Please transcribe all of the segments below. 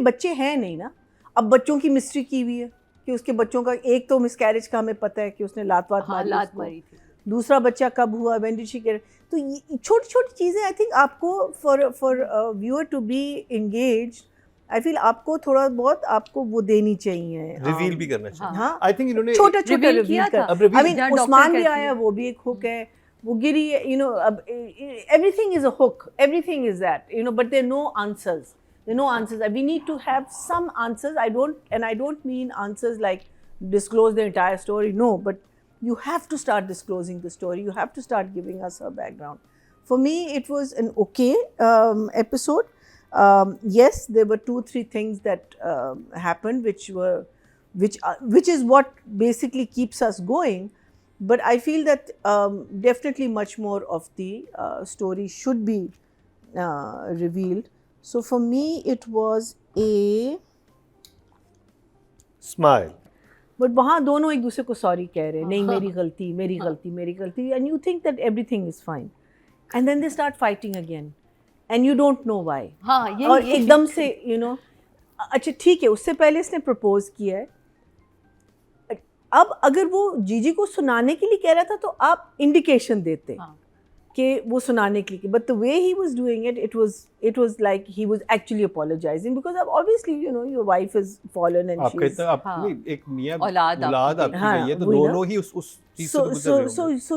बच्चे हैं नहीं ना, अब बच्चों की मिस्ट्री की हुई है कि उसके बच्चों का एक तो मिसकैरेज का हमें पता है कि उसने लात मारी थी, दूसरा बच्चा कब हुआ, व्हेन डिड शी गेट। तो ये छोटी छोटी चीज़ें आई थिंक आपको for viewer to be engaged, I feel आपको थोड़ा बहुत आपको वो देनी चाहिए, रिवील भी करना चाहिए। हाँ, आई थिंक इन्होंने छोटा छोटा रिवील कर। आई मीन उस्मान भी आया, वो भी एक हुक है, वो गिरी, यू नो, अब everything is a hook, everything is that, you know, but there no answers, there are no answers. We need to have some answers. I don't mean answers like disclose the entire story, no, but you have to start disclosing the story, you have to start giving us her background. For me it was an okay episode. Yes, there were 2-3 things that happened which is what basically keeps us going, but I feel that definitely much more of the story should be revealed. So for me it was a smile. But वहाँ दोनों एक दूसरे को sorry कह रहे हैं, नहीं मेरी गलती मेरी गलती मेरी गलती, and you think that everything is fine, and then they start fighting again and you don't know why. हाँ, और एकदम से you know, अच्छा ठीक है, उससे पहले इसने प्रपोज किया है, अब अगर वो जीजी को सुनाने के लिए कह रहा था तो आप इंडिकेशन देते कि वो सुनाने के लिए, but the way he was doing it, it was like he was actually apologizing because obviously you know your wife is fallen and she's आपकी एक मियां औलाद आपकी गई है, तो दोनों ही उस चीज से गुजर रहे होंगे। So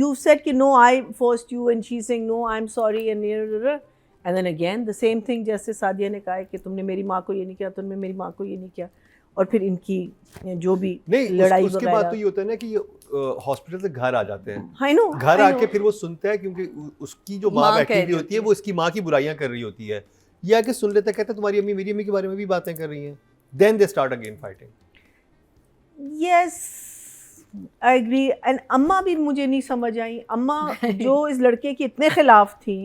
you said कि no I forced you, and she's saying no I'm sorry, and then again the same thing जैसे सादिया ने कहा है कि तुमने मेरी माँ को ये नहीं किया, तुमने मेरी माँ को ये नहीं किया, और फिर इनकी जो भी लड़ाई उसके बाद तो ये होता है ना कि हॉस्पिटल से घर आ जाते हैं, I know, घर आके फिर वो सुनता है क्योंकि उसकी जो माँ बैठी हुई होती है वो इसकी माँ की बुराइयां कर रही होती है, ये आके सुन लेता है, कहता है तुम्हारी अम्मी मेरी अम्मी के बारे में भी बातें कर रही हैं, then they start again fighting. Yes, I agree. And अम्मा भी मुझे नहीं समझ आई, अम्मा जो इस लड़के के इतने खिलाफ थी,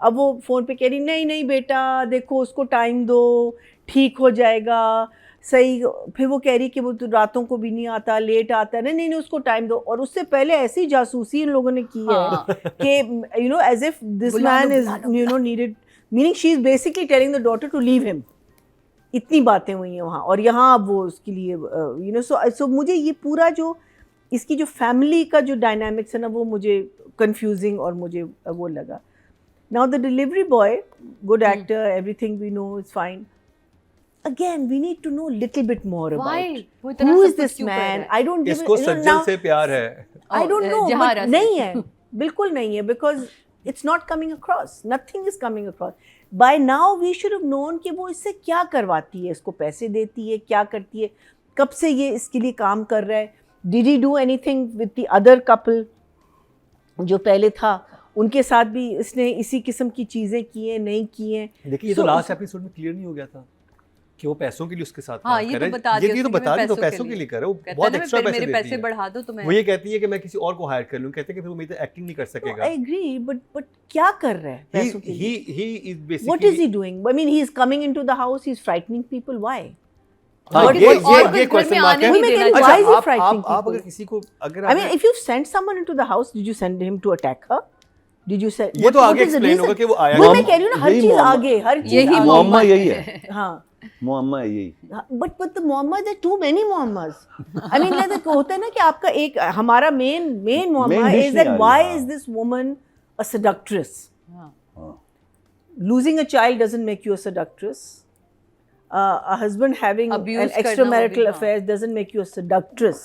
अब वो फ़ोन पे कह रही नहीं नहीं बेटा देखो उसको टाइम दो, ठीक हो जाएगा, सही, फिर वो कह रही कि वो तो रातों को भी नहीं आता, लेट आता है, नहीं उसको टाइम दो, और उससे पहले ऐसी जासूसी इन लोगों ने की है कि you know as if this man is you know needed, meaning she is basically telling the daughter to leave him, इतनी बातें हुई हैं वहाँ, और यहाँ अब वो उसके लिए यू नो, सो मुझे ये पूरा जो इसकी जो फैमिली का जो डायनामिक्स है ना, वो मुझे कंफ्यूजिंग और मुझे वो लगा. Now the delivery boy, good actor, everything we know is fine. Again, we need to know a little bit more about who is this man. I don't give इसको सज्जन से प्यार है. I don't know, but नहीं है, बिल्कुल नहीं है, because it's not coming across. Nothing is coming across. By now we should have known कि वो इससे क्या करवाती है, इसको पैसे देती है, क्या करती है, कब से ये इसके लिए काम कर रहा है. Did he do anything with the other couple जो पहले था, उनके साथ भी इसने इसी किस्म की चीजें की हैं, नहीं की हैं. देखिए ये तो लास्ट एपिसोड में क्लियर नहीं हो गया था कि वो पैसों के लिए उसके साथ हाँ, ये तो बता दिया, ये तो बता दिया, तो पैसों के लिए कर रहा है, वो बहुत एक्स्ट्रा पैसे देती है. पैसे बढ़ा दो तो मैं, वो ये कहती है कि मैं किसी और को हायर कर लूं, कहते हैं कि फिर वो मेरी तो एक्टिंग नहीं कर सकेगा. आई एग्री, बट क्या कर रहा है पैसों के लिए? he is basically, what is he doing? I mean, he is coming into the house, he is frightening people. Why? ये क्वेश्चन मार्क है. Why is he frightening people? आप अगर किसी को, अगर I mean, if you send someone into the house, did you send him to attack her? Did you say? ये तो आगे एक्सप्लेन होगा कि वो आया. मैं कह रही हूँ ना, हर चीज आगे, हर चीज यही मुअम्मा यही है. हाँ, मुअम्मा यही. But the Muhammad, there are too many Muhammads. I mean, like होता है ना कि आपका एक हमारा main Muhammad is that why is this woman a seductress? Losing a child doesn't make you a seductress. A husband having an extramarital affair doesn't make you a seductress.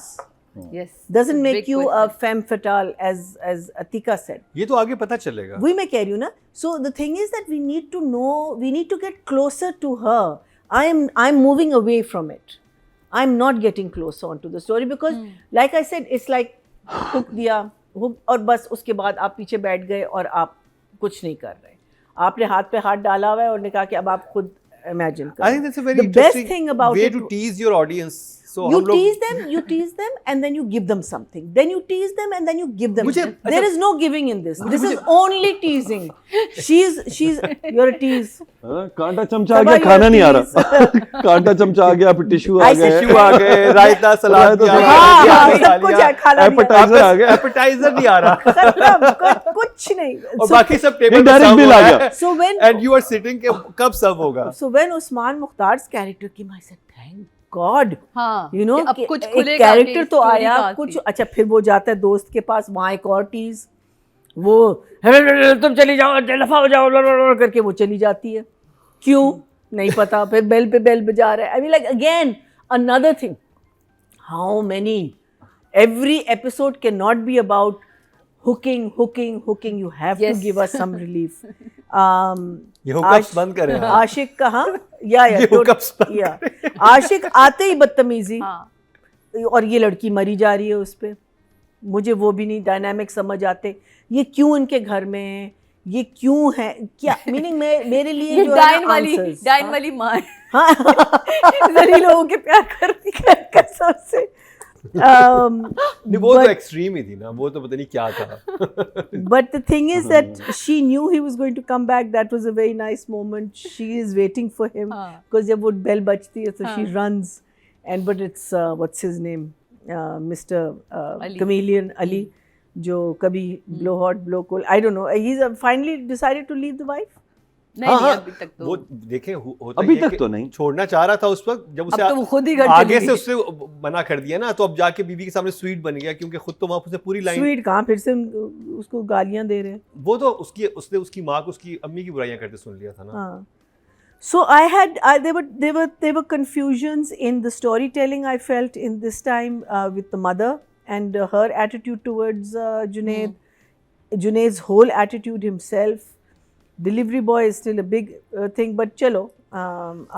Yes. Doesn't make you a femme fatale, as Atika said. ये तो आगे पता चलेगा. वही मैं कह रही हूँ ना. So the thing is that we need to know, we need to get closer to her. I'm moving away from it. I'm not getting closer onto the story because, like I said, it's like hook दिया, hook, और बस उसके बाद आप पीछे बैठ गए और आप कुछ नहीं कर रहे. आपने हाथ पे हाथ डाला हुआ है और ने कहा कि अब आप खुद imagine करो. I think that's a very the interesting best thing about way it, to tease your audience. So you हम लोग tease them, and then you give them something. Then you tease them, and then you give them. मुझे- There is no giving in this. This is only teasing. She's you're a tease. हाँ, कांटा चमचा आ सबा गया, खाना नहीं आ tease. रहा। कांटा चमचा आ गया, फिर टिश्यू आ I said गया, टिश्यू आ गए, रायता सलाद भी आ गया, हाँ, बिरयानी हाँ, खा सब कुछ लिया, है, खाना नहीं आ रहा। एपेटाइजर आ गया। एपेटाइजर नहीं आ रहा खत्म, कुछ नहीं। और बाकी सब टेबल पे Indirect सर्व bill हो आ रहा गया। है So when and you are sitting के कब सर्व होगा? So when Usman Mukhtar's character came, I said, thank God. हाँ, You know, कि अब कि कुछ एक खुलेगा, कैरेक्टर कि तो story आया का कुछ थी। अच्छा, फिर वो जाता है दोस्त के पास, वहाँ एक और टीज, वो तुम चली जाओ, दफा हो जाओ करके वो चली जाती है, क्यों नहीं पता, फिर बेल पे बेल बजा रहा है। I mean like again another thing, how many, every episode cannot be about hooking. You have to Yes. give us some relief. ये हुकअप्स बंद करें आप। आशिक कहाँ या ये hookups बंद या आशिक आते ही बदतमीजी, हाँ, और ये लड़की मरी जा रही है उस पे। मुझे वो भी नहीं डायनामिक समझ आते, ये क्यों इनके घर में है, ये क्यों है, क्या मीनिंग मेरे लिए ये जो है डाइन ना वाली answers, डाइन हाँ? वाली माँ हाँ जरी लोगों के प्यार करती है कसम से। नहीं वो तो एक्सट्रीम ही थी ना, वो तो पता नहीं क्या था। But the thing is that she knew he was going to come back. That was a very nice moment. She is waiting for him हाँ. because जब वो bell बजती है so she हाँ. runs, and but it's what's his name, Mr. Ali. Chameleon Ali, जो कभी blow hot blow cold, I don't know. He's finally decided to leave the wife. नहीं हाँ, नहीं हाँ, अभी तक तो वो देखें होता अभी ये तक कि तो नहीं। छोड़ना चाह रहा था उस वक्त, जब अब तो वो खुद ही उसे घर आगे चली से गई। उससे मना कर दिया ना, तो अब जाके बीवी के सामने स्वीट बन गया, क्योंकि खुद तो वहाँ से पूरी लाइन, Sweet कहाँ, फिर से उसको गालियाँ दे रहे हैं। वो तो उसने उसकी माँ को उसकी अम्मी की बुराइयां करते सुन लिया था ना। हाँ. So there were confusions in the storytelling I felt in this time with the mother and her attitude towards Junaid, Junaid's whole attitude himself. Delivery boy is still a big thing, but chalo,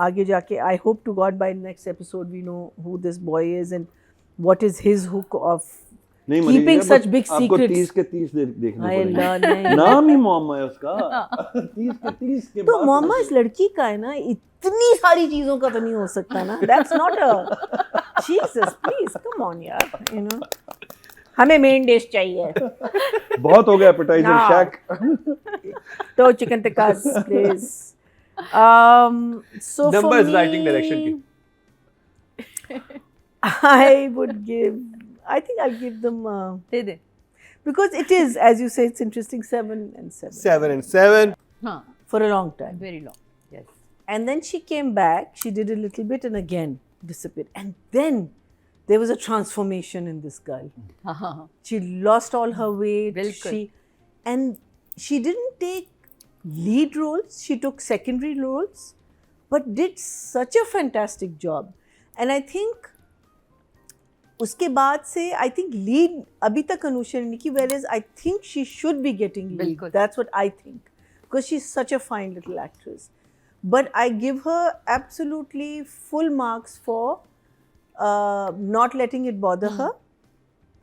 आगे जाके I hope to God by next episode we know who this boy is and what is his hook of नहीं keeping Manish, such आपको- big आपको secrets. 30 के 30 देखने हाय पड़ेंगे। अल्लाह, नहीं। नाम ही मोहम्मद है उसका। 30 के 30 के तो बाद मोहम्मद इस लड़की का है ना, इतनी सारी चीजों का तो नहीं हो सकता ना। That's not a Jesus, please come on यार, यू नो हमें मेन डिश चाहिए, बहुत हो गया एपेटाइजर ना। शैक। तो chicken tikka please. So for Numbers me, writing direction की। I would give, I think I'll give them they they. because it is, as you say, it's interesting, 7 and 7 7 and 7 हाँ, for a long time. very long. Yes. And then she came back, she did a little bit and again disappeared. And then there was a transformation in this girl. हाँ, हाँ, हाँ. She lost all her weight. बिल्कुल। And she didn't take lead roles, she took secondary roles, but did such a fantastic job. And I think उसके बाद से I think lead अभी तक अनुषा ने की, whereas I think she should be getting lead. बिल्कुल। That's what I think, because she's such a fine little actress. But I give her absolutely full marks for not letting it bother her,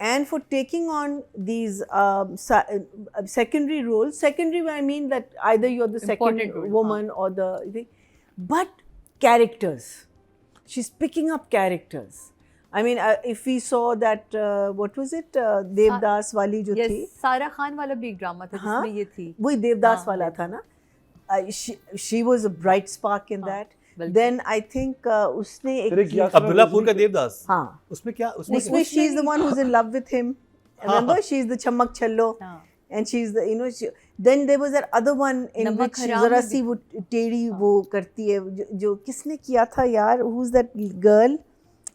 and for taking on these secondary roles. Secondary, I mean that either you're the Important second role, woman or the thing, but characters. She's picking up characters. I mean, if we saw that, what was it, Devdas वाली जो Yes, थी, सारा खान वाला भी एक drama था हाँ? जिसमें ये थी। वही देवदास हाँ, वाला था ना, she was a bright spark in that. बिल्कुल। Then I think उसने एक फिर एक की- यात्रा अब्दुल्लापुर का देवदास, हाँ, उसमें क्या इसमें she's the one who's in love with him. Remember, she's the chammak challo, हाँ, and she's the, you know, then there was that other one in नमक which हराम जरा में सी वो टेढ़ी वो करती है, जो किसने किया था यार, who's that girl,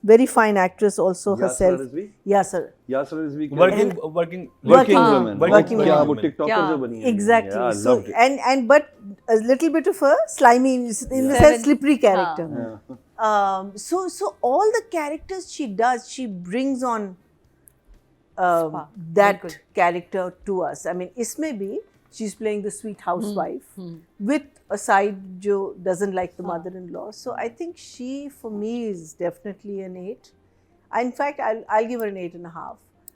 very fine actress also herself. Yeah, sir. Yasir Rizvi working Working women, working क्या वो women. टिकटॉकर क्या? जो बनी है। Exactly. Yeah, I So loved it. and but a little bit of a slimy, in the sense, Seven. slippery character. Yeah. So all the characters she does, she brings on Spark. that बिल्कुल। character to us. I mean, इसमें भी she's playing the sweet housewife with a side जो doesn't like the mother-in-law. So I think she, for me, is definitely an 8. In fact, I'll give her an 8.5.